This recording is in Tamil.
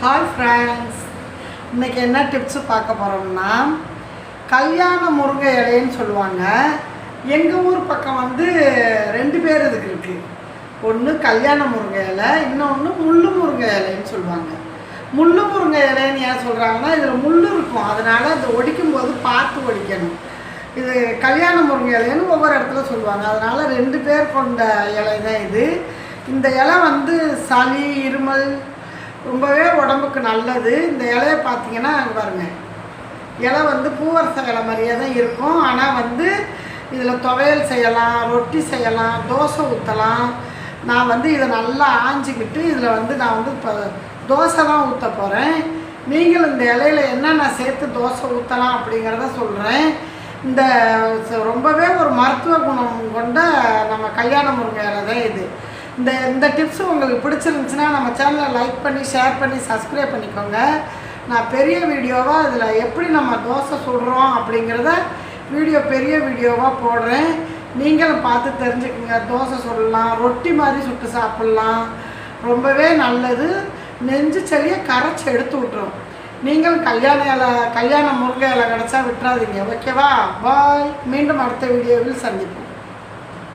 ஹாய் ஃப்ரெண்ட்ஸ், இன்றைக்கி என்ன டிப்ஸு பார்க்க போகிறோம்னா கல்யாண முருங்கை இலைன்னு சொல்லுவாங்க. எங்கள் ஊர் பக்கம் வந்து 2 பேர் இதுக்கு இருக்குது. ஒன்று கல்யாண முருங்கை இலை, இன்னொன்று முள்ளு முருங்கை இலைன்னு சொல்லுவாங்க. முள்ளு முருங்கை இலைன்னு ஏன் சொல்கிறாங்கன்னா இதில் முள் இருக்கும், அதனால் அதை ஒடிக்கும்போது பார்த்து ஒடிக்கணும். இது கல்யாண முருங்கை இலைன்னு ஒவ்வொரு இடத்துல சொல்லுவாங்க. அதனால் 2 பேர் கொண்ட இலை தான் இது. இந்த இலை வந்து சளி இருமல் ரொம்பவே உடம்புக்கு நல்லது. இந்த இலையை பார்த்தீங்கன்னா அங்கே பாருங்கள், இலை வந்து பூவரச இலை மாதிரியே தான் இருக்கும். ஆனால் வந்து இதில் துவையல் செய்யலாம், ரொட்டி செய்யலாம், தோசை ஊற்றலாம். நான் வந்து இதை நல்லா ஆஞ்சிக்கிட்டு இதில் வந்து நான் வந்து இப்போ தோசை தான் ஊற்ற போகிறேன். நீங்களும் இந்த இலையில் என்னென்ன சேர்த்து தோசை ஊற்றலாம் அப்படிங்கிறத சொல்கிறேன். இந்த ரொம்பவே ஒரு மருத்துவ குணம் கொண்ட நம்ம கல்யாண முருங்கை இலை தான் இது. இந்த டிப்ஸ் உங்களுக்கு பிடிச்சிருந்துச்சுன்னா நம்ம சேனலை லைக் பண்ணி ஷேர் பண்ணி சப்ஸ்கிரைப் பண்ணிக்கோங்க. நான் பெரிய வீடியோவாக இதில் எப்படி நம்ம தோசை சுடுறோம் அப்படிங்கிறத பெரிய வீடியோவாக போடுறேன். நீங்களும் பார்த்து தெரிஞ்சுக்கோங்க. தோசை சுடலாம், ரொட்டி மாதிரி சுட்டு சாப்பிட்லாம், ரொம்பவே நல்லது. நெஞ்சு சளியை கரைச்சி எடுத்து விட்டுரும். நீங்களும் கல்யாண முருங்கை இலை கிடச்சா விட்டுறாதீங்க. ஓகேவா? பாய். மீண்டும் அடுத்த வீடியோவில் சந்திப்போம்.